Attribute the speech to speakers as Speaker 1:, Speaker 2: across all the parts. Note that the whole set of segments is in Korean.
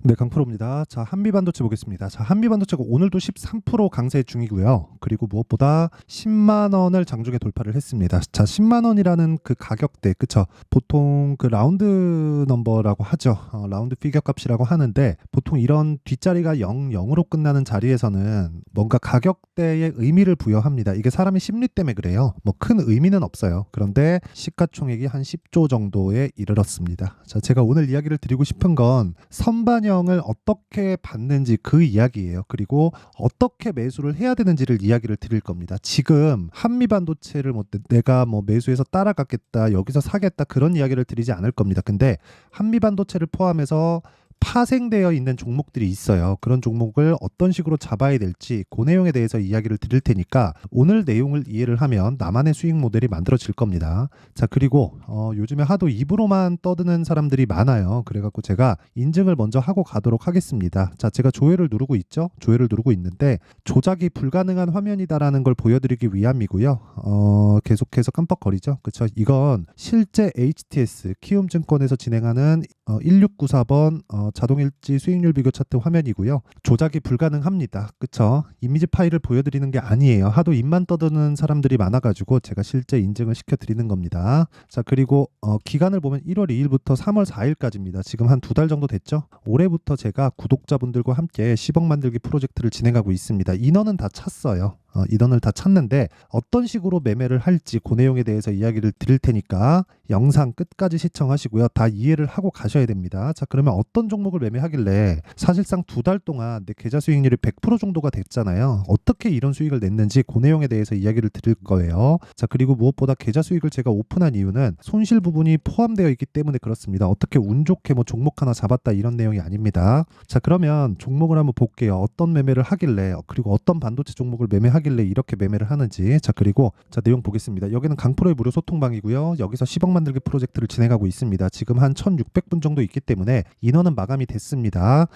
Speaker 1: 네, 강프로입니다. 자, 한미반도체 보겠습니다. 자, 한미반도체가 오늘도 13% 강세 중이고요. 그리고 무엇보다 10만 원을 장중에 돌파를 했습니다. 자, 10만 원이라는 그 가격대, 그쵸? 보통 그 라운드 넘버라고 하죠. 라운드 피겨 값이라고 하는데 보통 이런 뒷자리가 0, 0으로 끝나는 자리에서는 뭔가 가격대에 의미를 부여합니다. 이게 사람의 심리 때문에 그래요. 뭐 큰 의미는 없어요. 그런데 시가총액이 한 10조 정도에 이르렀습니다. 자, 제가 오늘 이야기를 드리고 싶은 건 선반영을 어떻게 받는지 그 이야기예요. 그리고 어떻게 매수를 해야 되는지를 이야기를 드릴 겁니다. 지금 한미반도체를 내가 뭐 매수해서 따라가겠다, 여기서 사겠다 그런 이야기를 드리지 않을 겁니다. 근데 한미반도체를 포함해서 파생되어 있는 종목들이 있어요. 그런 종목을 어떤 식으로 잡아야 될지 그 내용에 대해서 이야기를 드릴 테니까 오늘 내용을 이해를 하면 나만의 수익 모델이 만들어질 겁니다. 자, 그리고 요즘에 하도 입으로만 떠드는 사람들이 많아요. 그래갖고 제가 인증을 먼저 하고 가도록 하겠습니다. 자, 제가 조회를 누르고 있죠. 조회를 누르고 있는데 조작이 불가능한 화면이다라는 걸 보여드리기 위함이고요. 계속해서 깜빡거리죠. 그쵸? 이건 실제 HTS 키움증권에서 진행하는 1694번 자동일지 수익률 비교 차트 화면이고요. 조작이 불가능합니다. 그쵸? 이미지 파일을 보여드리는 게 아니에요. 하도 입만 떠드는 사람들이 많아가지고 제가 실제 인증을 시켜드리는 겁니다. 자, 그리고 기간을 보면 1월 2일부터 3월 4일까지입니다. 지금 한 2달 정도 됐죠? 올해부터 제가 구독자분들과 함께 10억 만들기 프로젝트를 진행하고 있습니다. 인원은 다 찼어요. 인원을 다 찼는데 어떤 식으로 매매를 할지 그 내용에 대해서 이야기를 드릴 테니까 영상 끝까지 시청하시고요. 다 이해를 하고 가셔야 됩니다. 자, 그러면 어떤 종목을 매매하길래 사실상 2달 동안 내 계좌 수익률이 100% 정도가 됐잖아요. 어떻게 이런 수익을 냈는지 그 내용에 대해서 이야기를 드릴 거예요. 자, 그리고 무엇보다 계좌 수익을 제가 오픈한 이유는 손실 부분이 포함되어 있기 때문에 그렇습니다. 어떻게 운 좋게 뭐 종목 하나 잡았다 이런 내용이 아닙니다. 자, 그러면 종목을 한번 볼게요. 어떤 매매를 하길래 그리고 어떤 반도체 종목을 매매하길래 이렇게 매매를 하는지. 자, 그리고 자, 내용 보겠습니다. 여기는 강프로의 무료 소통방이고요. 여기서 10억 만들기 프로젝트를 진행하고 있습니다. 지금 한 1600분 정도 있기 때문에 인원은 마감이 됐습니다.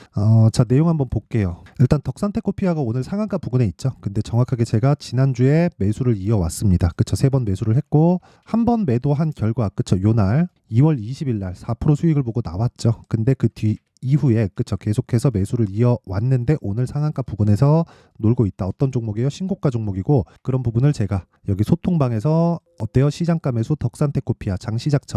Speaker 1: 자, 내용 한번 볼게요. 일단 덕산테코피아가 오늘 상한가 부근에 있죠. 근데 정확하게 제가 지난주에 매수를 이어왔습니다. 그쵸? 3번 매수를 했고 한 번 매도한 결과, 그쵸? 요날 2월 20일 날 4% 수익을 보고 나왔죠. 근데 그 뒤 이후에 그쵸, 계속해서 매수를 이어왔는데 오늘 상한가 부근에서 놀고 있다. 어떤 종목이에요? 신고가 종목이고, 그런 부분을 제가 여기 소통방에서 어때요? 시장가 매수 덕산테코피아 장시작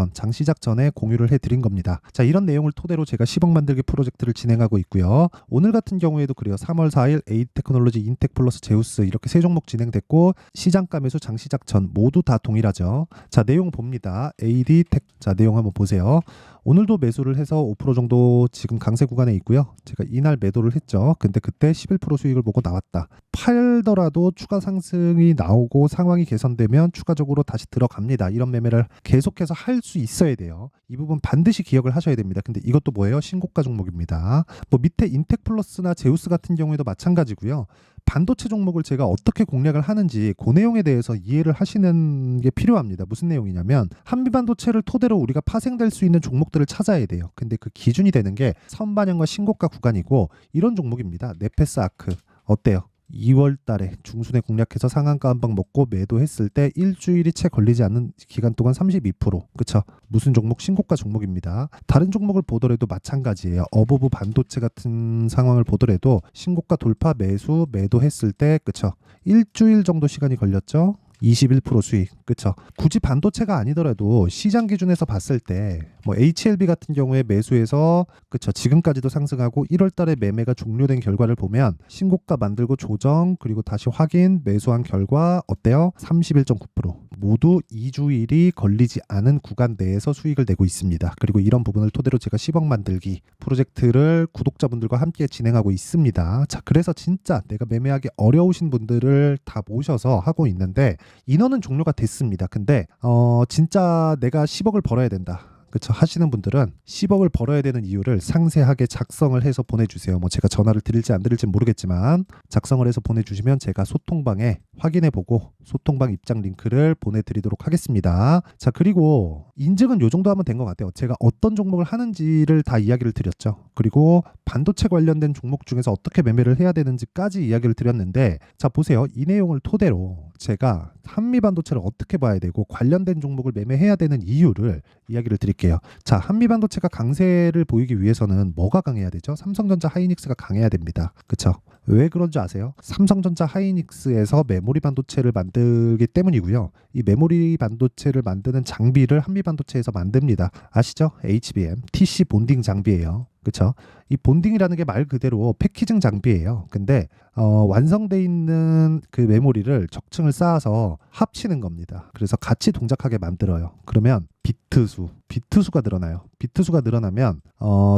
Speaker 1: 전에 공유를 해드린 겁니다. 자, 이런 내용을 토대로 제가 10억 만들기 프로젝트를 진행하고 있고요. 오늘 같은 경우에도 그래요. 3월 4일 에이테크놀로지, 인텍플러스, 제우스 이렇게 세 종목 진행됐고 시장가 매수 장시작 전 모두 다 동일하죠. 자, 내용 봅니다. AD텍, 자, 내용 한번 보세요. 오늘도 매수를 해서 5% 정도 지금 강세 구간에 있고요. 제가 이날 매도를 했죠. 근데 그때 11% 수익을 보고 나왔다. 팔더라도 추가 상승이 나오고 상황이 개선되면 추가적으로 다시 들어갑니다. 이런 매매를 계속해서 할 수 있어야 돼요. 이 부분 반드시 기억을 하셔야 됩니다. 근데 이것도 뭐예요? 신고가 종목입니다. 뭐 밑에 인텍플러스나 제우스 같은 경우에도 마찬가지고요. 반도체 종목을 제가 어떻게 공략을 하는지 그 내용에 대해서 이해를 하시는 게 필요합니다. 무슨 내용이냐면 한미반도체를 토대로 우리가 파생될 수 있는 종목들을 찾아야 돼요. 근데 그 기준이 되는 게 선반영과 신고가 구간이고 이런 종목입니다. 네페스 아크 어때요? 2월 달에 중순에 공략해서 상한가 한 방 먹고 매도했을 때 일주일이 채 걸리지 않는 기간 동안 32%. 그쵸? 무슨 종목? 신고가 종목입니다. 다른 종목을 보더라도 마찬가지예요. 어버브 반도체 같은 상황을 보더라도 신고가 돌파 매수 매도했을 때 그쵸? 일주일 정도 시간이 걸렸죠? 21% 수익. 그쵸? 굳이 반도체가 아니더라도 시장 기준에서 봤을 때 뭐 HLB 같은 경우에 매수해서 그쵸? 지금까지도 상승하고 1월 달에 매매가 종료된 결과를 보면 신고가 만들고 조정 그리고 다시 확인 매수한 결과 어때요? 31.9%. 모두 2주일이 걸리지 않은 구간 내에서 수익을 내고 있습니다. 그리고 이런 부분을 토대로 제가 10억 만들기 프로젝트를 구독자분들과 함께 진행하고 있습니다. 자, 그래서 진짜 내가 매매하기 어려우신 분들을 다 모셔서 하고 있는데 인원은 종료가 됐습니다. 근데 진짜 내가 10억을 벌어야 된다. 그쵸? 하시는 분들은 10억을 벌어야 되는 이유를 상세하게 작성을 해서 보내주세요. 뭐 제가 전화를 드릴지 안 드릴지 모르겠지만 작성을 해서 보내주시면 제가 소통방에 확인해보고 소통방 입장 링크를 보내드리도록 하겠습니다. 자, 그리고 인증은 요 정도 하면 된 것 같아요. 제가 어떤 종목을 하는지를 다 이야기를 드렸죠. 그리고 반도체 관련된 종목 중에서 어떻게 매매를 해야 되는지까지 이야기를 드렸는데, 자 보세요. 이 내용을 토대로 제가 한미반도체를 어떻게 봐야 되고 관련된 종목을 매매해야 되는 이유를 이야기를 드릴게요. 자, 한미반도체가 강세를 보이기 위해서는 뭐가 강해야 되죠? 삼성전자 하이닉스가 강해야 됩니다. 그쵸? 왜 그런 줄 아세요? 삼성전자 하이닉스에서 메모리 반도체를 만들기 때문이고요. 이 메모리 반도체를 만드는 장비를 한미반도체에서 만듭니다. 아시죠? HBM, TC 본딩 장비예요. 그렇죠? 이 본딩이라는 게 말 그대로 패키징 장비예요. 근데 완성돼 있는 그 메모리를 적층을 쌓아서 합치는 겁니다. 그래서 같이 동작하게 만들어요. 그러면 비트수가 늘어나요. 비트수가 늘어나면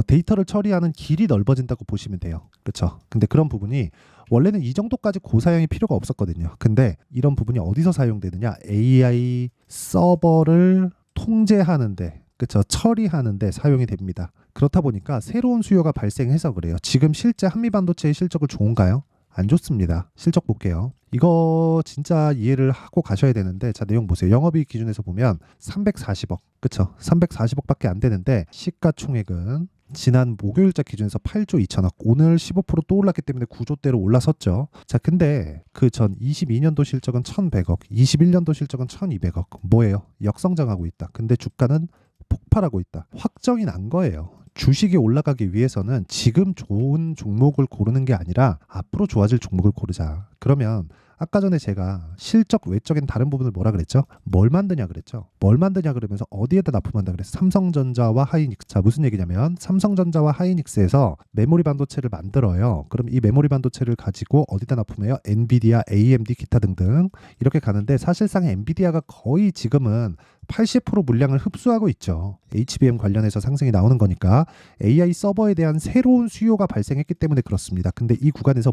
Speaker 1: 데이터를 처리하는 길이 넓어진다고 보시면 돼요. 그렇죠? 근데 그런 부분이 원래는 이 정도까지 고사양이 필요가 없었거든요. 근데 이런 부분이 어디서 사용되느냐? AI 서버를 통제하는데, 그렇죠? 처리하는데 사용이 됩니다. 그렇다 보니까 새로운 수요가 발생해서 그래요. 지금 실제 한미반도체의 실적은 좋은가요? 안 좋습니다. 실적 볼게요. 이거 진짜 이해를 하고 가셔야 되는데, 자 내용 보세요. 영업이익 기준에서 보면 340억, 그쵸? 340억밖에 안 되는데 시가총액은 지난 목요일자 기준에서 8조 2천억, 오늘 15%또 올랐기 때문에 9조대로 올라섰죠. 자 근데 그 전 22년도 실적은 1100억, 21년도 실적은 1200억. 뭐예요? 역성장하고 있다. 근데 주가는 폭발하고 있다. 확정이 난 거예요. 주식이 올라가기 위해서는 지금 좋은 종목을 고르는 게 아니라 앞으로 좋아질 종목을 고르자. 그러면 아까 전에 제가 실적 외적인 다른 부분을 뭐라 그랬죠? 뭘 만드냐 그랬죠? 뭘 만드냐 그러면서 어디에다 납품한다 그랬어? 삼성전자와 하이닉스. 자 무슨 얘기냐면 삼성전자와 하이닉스에서 메모리 반도체를 만들어요. 그럼 이 메모리 반도체를 가지고 어디다 납품해요? 엔비디아, AMD 기타 등등 이렇게 가는데, 사실상 엔비디아가 거의 지금은 80% 물량을 흡수하고 있죠. HBM 관련해서 상승이 나오는 거니까 AI 서버에 대한 새로운 수요가 발생했기 때문에 그렇습니다. 근데 이 구간에서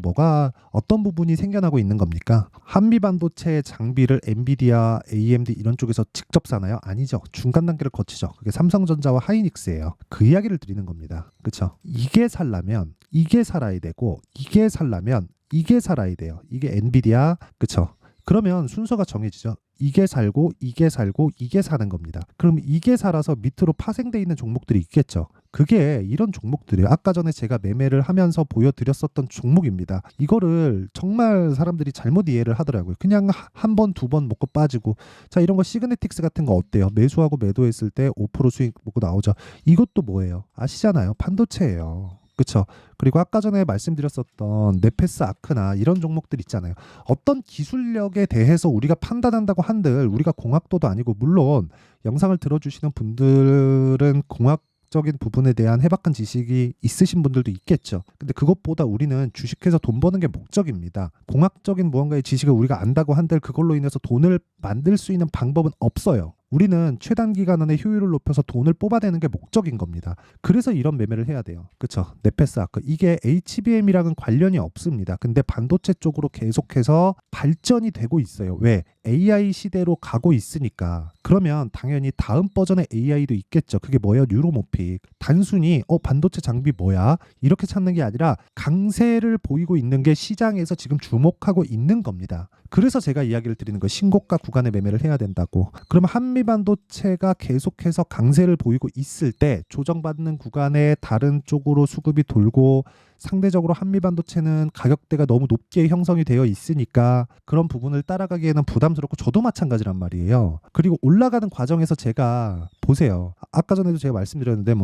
Speaker 1: 어떤 부분이 생겨나고 있는 겁니까? 한미 반도체 장비를 엔비디아, AMD 이런 쪽에서 직접 사나요? 아니죠. 중간 단계를 거치죠. 그게 삼성전자와 하이닉스예요. 그 이야기를 드리는 겁니다. 그렇죠? 이게 살라면 이게 살아야 되고, 이게 살라면 이게 살아야 돼요. 이게 엔비디아, 그렇죠? 그러면 순서가 정해지죠. 이게 살고 이게 살고 이게 사는 겁니다. 그럼 이게 살아서 밑으로 파생돼 있는 종목들이 있겠죠. 그게 이런 종목들이에요. 아까 전에 제가 매매를 하면서 보여드렸었던 종목입니다. 이거를 정말 사람들이 잘못 이해를 하더라고요. 그냥 한 번, 두 번 먹고 빠지고. 자 이런 거 시그네틱스 같은 거 어때요? 매수하고 매도했을 때 5% 수익 먹고 나오죠. 이것도 뭐예요? 아시잖아요. 반도체예요. 그렇죠. 그리고 아까 전에 말씀드렸었던 네페스 아크나 이런 종목들 있잖아요. 어떤 기술력에 대해서 우리가 판단한다고 한들 우리가 공학도도 아니고, 물론 영상을 들어주시는 분들은 공학적인 부분에 대한 해박한 지식이 있으신 분들도 있겠죠. 근데 그것보다 우리는 주식해서 돈 버는 게 목적입니다. 공학적인 무언가의 지식을 우리가 안다고 한들 그걸로 인해서 돈을 만들 수 있는 방법은 없어요. 우리는 최단 기간 안에 효율을 높여서 돈을 뽑아내는 게 목적인 겁니다. 그래서 이런 매매를 해야 돼요. 그렇죠? 네페스 아크 이게 HBM이랑은 관련이 없습니다. 근데 반도체 쪽으로 계속해서 발전이 되고 있어요. 왜? AI 시대로 가고 있으니까. 그러면 당연히 다음 버전의 AI도 있겠죠. 그게 뭐예요? 뉴로모픽. 단순히 반도체 장비 뭐야? 이렇게 찾는 게 아니라 강세를 보이고 있는 게 시장에서 지금 주목하고 있는 겁니다. 그래서 제가 이야기를 드리는 거, 신고가 구간에 매매를 해야 된다고. 그러면 한미 반도체가 계속해서 강세를 보이고 있을 때 조정받는 구간에 다른 쪽으로 수급이 돌고, 상대적으로 한미 반도체는 가격대가 너무 높게 형성이 되어 있으니까 그런 부분을 따라가기에는 부담스럽고, 저도 마찬가지란 말이에요. 그리고 올라가는 과정에서 제가 보세요. 아까 전에도 제가 말씀드렸는데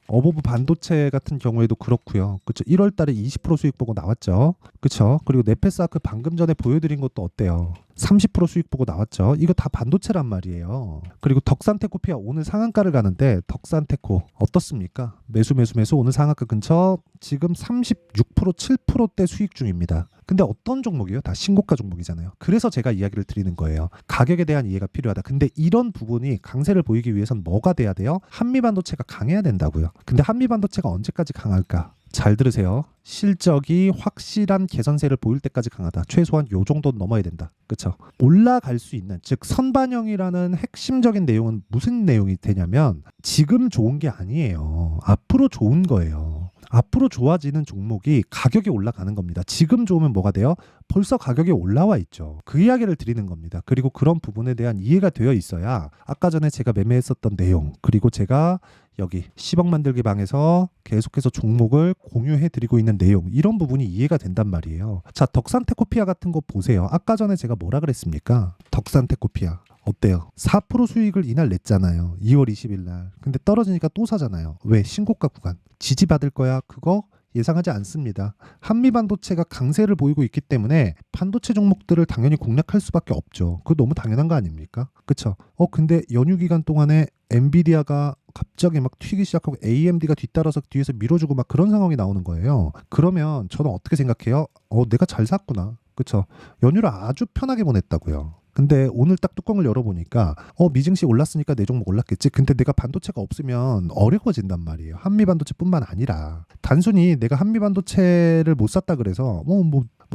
Speaker 1: 어버브 반도체 같은 경우에도 그렇고요. 그렇죠. 1월 달에 20% 수익 보고 나왔죠. 그렇죠. 그리고 네페스 아크 방금 전에 보여드린 것도 어때요? 30% 수익 보고 나왔죠. 이거 다 반도체란 말이에요. 그리고 덕산테코피아 오늘 상한가를 가는데, 덕산테코 어떻습니까? 매수 오늘 상한가 근처 지금 36% 7%대 수익 중입니다. 근데 어떤 종목이에요? 다 신고가 종목이잖아요. 그래서 제가 이야기를 드리는 거예요. 가격에 대한 이해가 필요하다. 근데 이런 부분이 강세를 보이기 위해선 뭐가 돼야 돼요? 한미반도체가 강해야 된다고요. 근데 한미반도체가 언제까지 강할까? 잘 들으세요. 실적이 확실한 개선세를 보일 때까지 강하다. 최소한 요 정도는 넘어야 된다. 그렇죠? 올라갈 수 있는, 즉 선반영이라는 핵심적인 내용은 무슨 내용이 되냐면, 지금 좋은 게 아니에요. 앞으로 좋은 거예요. 앞으로 좋아지는 종목이 가격이 올라가는 겁니다. 지금 좋으면 뭐가 돼요? 벌써 가격이 올라와 있죠. 그 이야기를 드리는 겁니다. 그리고 그런 부분에 대한 이해가 되어 있어야 아까 전에 제가 매매했었던 내용, 그리고 제가 여기 10억 만들기 방에서 계속해서 종목을 공유해드리고 있는 내용, 이런 부분이 이해가 된단 말이에요. 자, 덕산테코피아 같은 거 보세요. 아까 전에 제가 뭐라 그랬습니까? 덕산테코피아 어때요? 4% 수익을 이날 냈잖아요. 2월 20일 날. 근데 떨어지니까 또 사잖아요. 왜? 신고가 구간. 지지받을 거야? 그거 예상하지 않습니다. 한미반도체가 강세를 보이고 있기 때문에 반도체 종목들을 당연히 공략할 수밖에 없죠. 그거 너무 당연한 거 아닙니까? 그쵸? 근데 연휴 기간 동안에 엔비디아가 갑자기 막 튀기 시작하고 AMD가 뒤따라서 뒤에서 밀어주고 막 그런 상황이 나오는 거예요. 그러면 저는 어떻게 생각해요? 내가 잘 샀구나. 그쵸? 연휴를 아주 편하게 보냈다고요. 근데 오늘 딱 뚜껑을 열어보니까 미증시 올랐으니까 내 종목 올랐겠지. 근데 내가 반도체가 없으면 어려워진단 말이에요. 한미반도체뿐만 아니라 단순히 내가 한미반도체를 못 샀다 그래서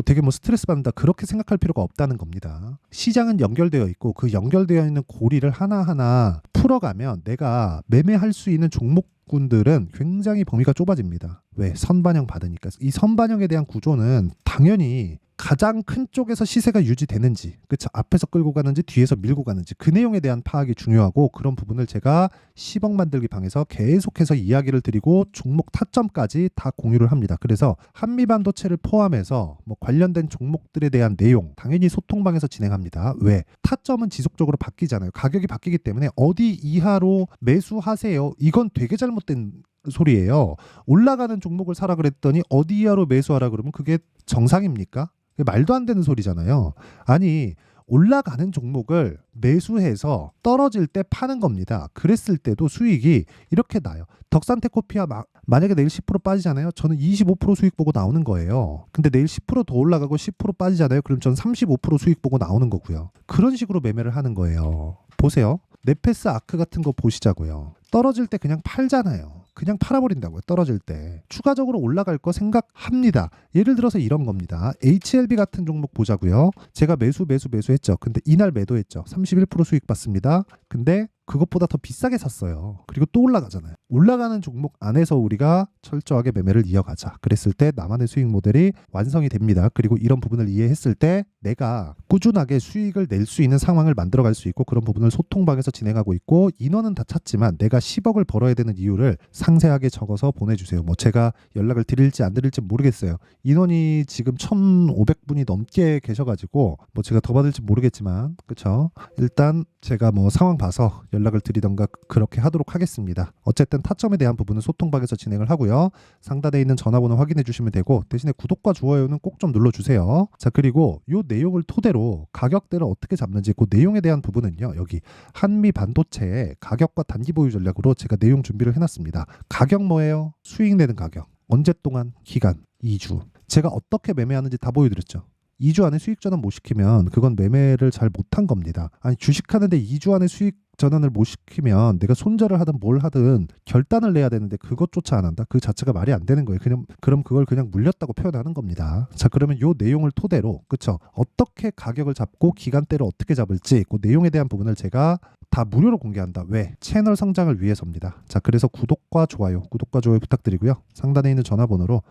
Speaker 1: 되게 스트레스 받는다, 그렇게 생각할 필요가 없다는 겁니다. 시장은 연결되어 있고 그 연결되어 있는 고리를 하나하나 풀어가면 내가 매매할 수 있는 종목군들은 굉장히 범위가 좁아집니다. 왜? 선반영 받으니까. 이 선반영에 대한 구조는 당연히 가장 큰 쪽에서 시세가 유지되는지, 그쵸? 앞에서 끌고 가는지 뒤에서 밀고 가는지, 그 내용에 대한 파악이 중요하고, 그런 부분을 제가 10억 만들기 방에서 계속해서 이야기를 드리고 종목 타점까지 다 공유를 합니다. 그래서 한미반도체를 포함해서 관련된 종목들에 대한 내용 당연히 소통방에서 진행합니다. 왜? 타점은 지속적으로 바뀌잖아요. 가격이 바뀌기 때문에 어디 이하로 매수하세요, 이건 되게 잘못된 소리예요. 올라가는 종목을 사라 그랬더니 어디 이하로 매수하라 그러면 그게 정상입니까? 말도 안 되는 소리잖아요. 아니, 올라가는 종목을 매수해서 떨어질 때 파는 겁니다. 그랬을 때도 수익이 이렇게 나요. 덕산테코피아 만약에 내일 10% 빠지잖아요. 저는 25% 수익 보고 나오는 거예요. 근데 내일 10% 더 올라가고 10% 빠지잖아요. 그럼 저는 35% 수익 보고 나오는 거고요. 그런 식으로 매매를 하는 거예요. 보세요. 네페스 아크 같은 거 보시자고요. 떨어질 때 그냥 팔잖아요. 그냥 팔아버린다고요. 떨어질 때 추가적으로 올라갈 거 생각합니다. 예를 들어서 이런 겁니다. HLB 같은 종목 보자고요. 제가 매수했죠. 근데 이날 매도했죠. 31% 수익 봤습니다. 근데 그것보다 더 비싸게 샀어요. 그리고 또 올라가잖아요. 올라가는 종목 안에서 우리가 철저하게 매매를 이어가자. 그랬을 때 나만의 수익 모델이 완성이 됩니다. 그리고 이런 부분을 이해했을 때 내가 꾸준하게 수익을 낼 수 있는 상황을 만들어갈 수 있고, 그런 부분을 소통방에서 진행하고 있고, 인원은 다 찼지만 내가 10억을 벌어야 되는 이유를 상세하게 적어서 보내주세요. 제가 연락을 드릴지 안 드릴지 모르겠어요. 인원이 지금 1,500분이 넘게 계셔가지고 제가 더 받을지 모르겠지만, 그쵸? 일단 제가 상황 봐서 연락을 드리던가 그렇게 하도록 하겠습니다. 어쨌든 타점에 대한 부분은 소통방에서 진행을 하고요. 상단에 있는 전화번호 확인해 주시면 되고, 대신에 구독과 좋아요는 꼭 좀 눌러주세요. 자, 그리고 이 내용을 토대로 가격대를 어떻게 잡는지, 그 내용에 대한 부분은요, 여기 한미 반도체의 가격과 단기 보유 전략으로 제가 내용 준비를 해놨습니다. 가격 뭐예요? 수익 내는 가격. 언제 동안? 기간 2주. 제가 어떻게 매매하는지 다 보여드렸죠. 2주 안에 수익 전환 못 시키면 그건 매매를 잘 못한 겁니다. 아니, 주식하는데 2주 안에 수익 전환을 못 시키면 내가 손절을 하든 뭘 하든 결단을 내야 되는데 그것조차 안 한다? 그 자체가 말이 안 되는 거예요. 그럼 그걸 그냥 물렸다고 표현하는 겁니다. 자, 그러면 요 내용을 토대로, 그쵸? 어떻게 가격을 잡고 기간대를 어떻게 잡을지, 그 내용에 대한 부분을 제가 다 무료로 공개한다. 왜? 채널 성장을 위해서입니다. 자, 그래서 구독과 좋아요 부탁드리고요. 상단에 있는 전화번호로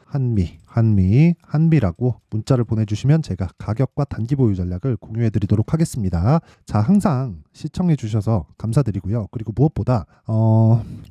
Speaker 1: 한미라고 문자를 보내주시면 제가 가격과 단기 보유 전략을 공유해 드리도록 하겠습니다. 자, 항상 시청해 주셔서 감사드리고요. 그리고 무엇보다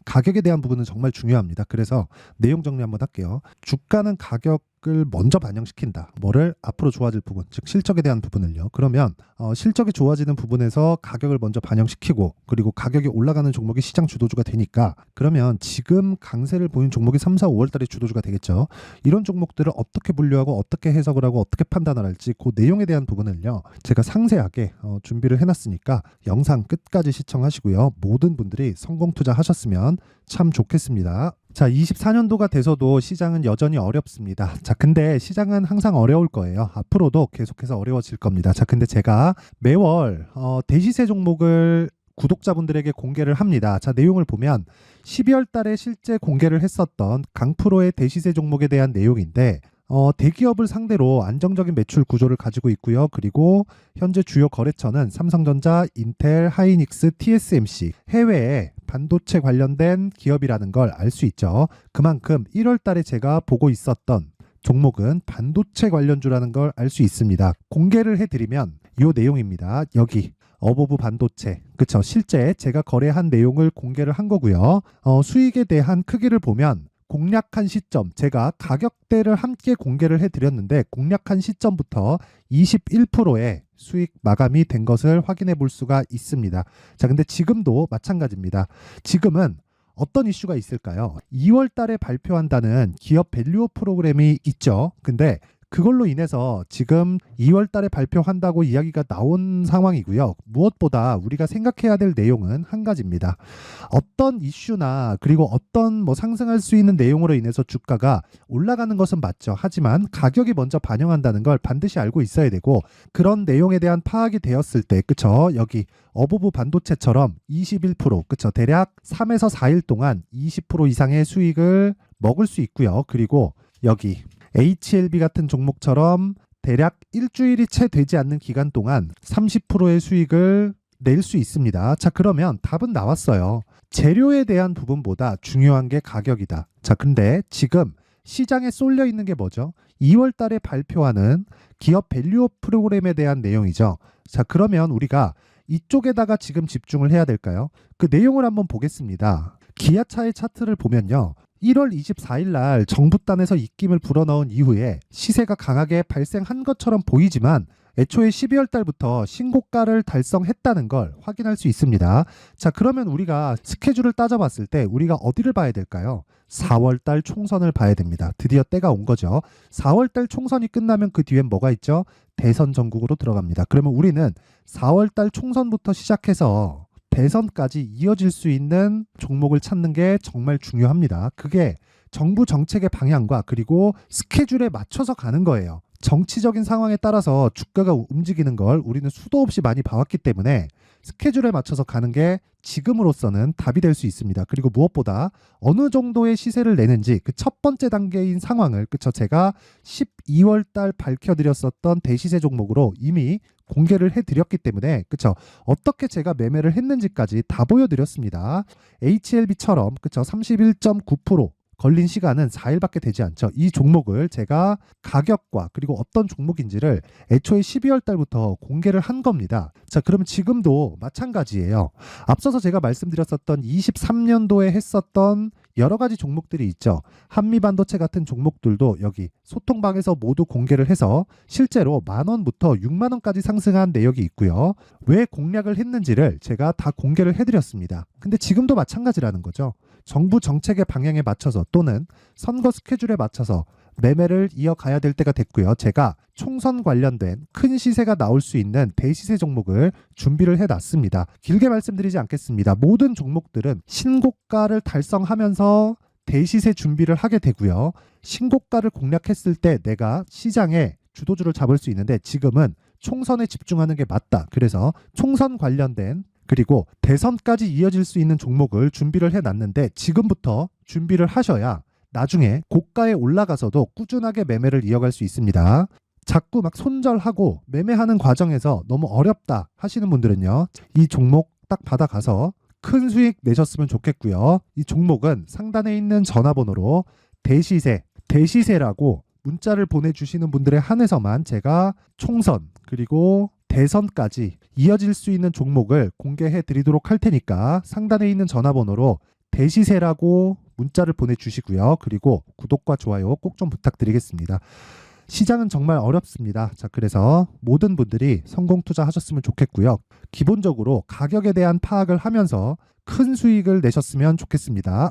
Speaker 1: 가격에 대한 부분은 정말 중요합니다. 그래서 내용 정리 한번 할게요. 주가는 가격을 먼저 반영시킨다. 뭐를? 앞으로 좋아질 부분, 즉 실적에 대한 부분을요. 그러면 실적이 좋아지는 부분에서 가격을 먼저 반영시키고, 그리고 가격이 올라가는 종목이 시장 주도주가 되니까, 그러면 지금 강세를 보인 종목이 3, 4, 5월 달에 주도주가 되겠죠. 이런 종목들을 어떻게 분류하고 어떻게 해석을 하고 어떻게 판단을 할지, 그 내용에 대한 부분을요, 제가 상세하게 준비를 해놨으니까 영상 끝까지 시청하시고요. 모든 분들이 성공 투자하셨으면 참 좋겠습니다. 자, 24년도가 돼서도 시장은 여전히 어렵습니다. 자, 근데 시장은 항상 어려울 거예요. 앞으로도 계속해서 어려워질 겁니다. 자, 근데 제가 매월 대시세 종목을 구독자분들에게 공개를 합니다. 자, 내용을 보면 12월 달에 실제 공개를 했었던 강프로의 대시세 종목에 대한 내용인데, 대기업을 상대로 안정적인 매출 구조를 가지고 있고요. 그리고 현재 주요 거래처는 삼성전자, 인텔, 하이닉스, TSMC, 해외에 반도체 관련된 기업이라는 걸 알 수 있죠. 그만큼 1월 달에 제가 보고 있었던 종목은 반도체 관련주라는 걸 알 수 있습니다. 공개를 해드리면 이 내용입니다. 여기 어버브 반도체, 그쵸? 실제 제가 거래한 내용을 공개를 한 거고요. 수익에 대한 크기를 보면 공략한 시점, 제가 가격대를 함께 공개를 해드렸는데 공략한 시점부터 21%의 수익 마감이 된 것을 확인해 볼 수가 있습니다. 자, 근데 지금도 마찬가지입니다. 지금은 어떤 이슈가 있을까요? 2월 달에 발표한다는 기업 밸류업 프로그램이 있죠. 근데 그걸로 인해서 지금 2월 달에 발표한다고 이야기가 나온 상황이고요. 무엇보다 우리가 생각해야 될 내용은 한 가지입니다. 어떤 이슈나 그리고 어떤 뭐 상승할 수 있는 내용으로 인해서 주가가 올라가는 것은 맞죠. 하지만 가격이 먼저 반영한다는 걸 반드시 알고 있어야 되고, 그런 내용에 대한 파악이 되었을 때, 그쵸? 여기 어버브 반도체처럼 21%, 그쵸? 대략 3에서 4일 동안 20% 이상의 수익을 먹을 수 있고요. 그리고 여기 HLB 같은 종목처럼 대략 일주일이 채 되지 않는 기간 동안 30%의 수익을 낼 수 있습니다. 자, 그러면 답은 나왔어요. 재료에 대한 부분보다 중요한 게 가격이다. 자, 근데 지금 시장에 쏠려 있는 게 뭐죠? 2월 달에 발표하는 기업 밸류업 프로그램에 대한 내용이죠. 자, 그러면 우리가 이쪽에다가 지금 집중을 해야 될까요? 그 내용을 한번 보겠습니다. 기아차의 차트를 보면요. 1월 24일 날 정부단에서 입김을 불어넣은 이후에 시세가 강하게 발생한 것처럼 보이지만 애초에 12월 달부터 신고가를 달성했다는 걸 확인할 수 있습니다. 자, 그러면 우리가 스케줄을 따져봤을 때 우리가 어디를 봐야 될까요? 4월 달 총선을 봐야 됩니다. 드디어 때가 온 거죠. 4월 달 총선이 끝나면 그 뒤엔 뭐가 있죠? 대선 전국으로 들어갑니다. 그러면 우리는 4월 달 총선부터 시작해서 대선까지 이어질 수 있는 종목을 찾는 게 정말 중요합니다. 그게 정부 정책의 방향과 그리고 스케줄에 맞춰서 가는 거예요. 정치적인 상황에 따라서 주가가 움직이는 걸 우리는 수도 없이 많이 봐왔기 때문에 스케줄에 맞춰서 가는 게 지금으로서는 답이 될 수 있습니다. 그리고 무엇보다 어느 정도의 시세를 내는지 그 첫 번째 단계인 상황을, 그쵸? 제가 12월 달 밝혀드렸었던 대시세 종목으로 이미 공개를 해드렸기 때문에, 그쵸? 어떻게 제가 매매를 했는지까지 다 보여드렸습니다. HLB처럼, 그쵸? 31.9% 걸린 시간은 4일밖에 되지 않죠. 이 종목을 제가 가격과 그리고 어떤 종목인지를 애초에 12월 달부터 공개를 한 겁니다. 자, 그러면 지금도 마찬가지예요. 앞서서 제가 말씀드렸었던 23년도에 했었던 여러 가지 종목들이 있죠. 한미반도체 같은 종목들도 여기 소통방에서 모두 공개를 해서 실제로 10,000원부터 60,000원까지 상승한 내역이 있고요. 왜 공략을 했는지를 제가 다 공개를 해드렸습니다. 근데 지금도 마찬가지라는 거죠. 정부 정책의 방향에 맞춰서 또는 선거 스케줄에 맞춰서 매매를 이어가야 될 때가 됐고요. 제가 총선 관련된 큰 시세가 나올 수 있는 대시세 종목을 준비를 해놨습니다. 길게 말씀드리지 않겠습니다. 모든 종목들은 신고가를 달성하면서 대시세 준비를 하게 되고요. 신고가를 공략했을 때 내가 시장에 주도주를 잡을 수 있는데 지금은 총선에 집중하는 게 맞다. 그래서 총선 관련된 그리고 대선까지 이어질 수 있는 종목을 준비를 해놨는데 지금부터 준비를 하셔야 나중에 고가에 올라가서도 꾸준하게 매매를 이어갈 수 있습니다. 자꾸 막 손절하고 매매하는 과정에서 너무 어렵다 하시는 분들은요. 이 종목 딱 받아가서 큰 수익 내셨으면 좋겠고요. 이 종목은 상단에 있는 전화번호로 대시세라고 문자를 보내주시는 분들에 한해서만 제가 총선 그리고 대선까지 이어질 수 있는 종목을 공개해 드리도록 할 테니까 상단에 있는 전화번호로 대시세라고 문자를 보내주시고요. 그리고 구독과 좋아요 꼭 좀 부탁드리겠습니다. 시장은 정말 어렵습니다. 자, 그래서 모든 분들이 성공 투자하셨으면 좋겠고요. 기본적으로 가격에 대한 파악을 하면서 큰 수익을 내셨으면 좋겠습니다.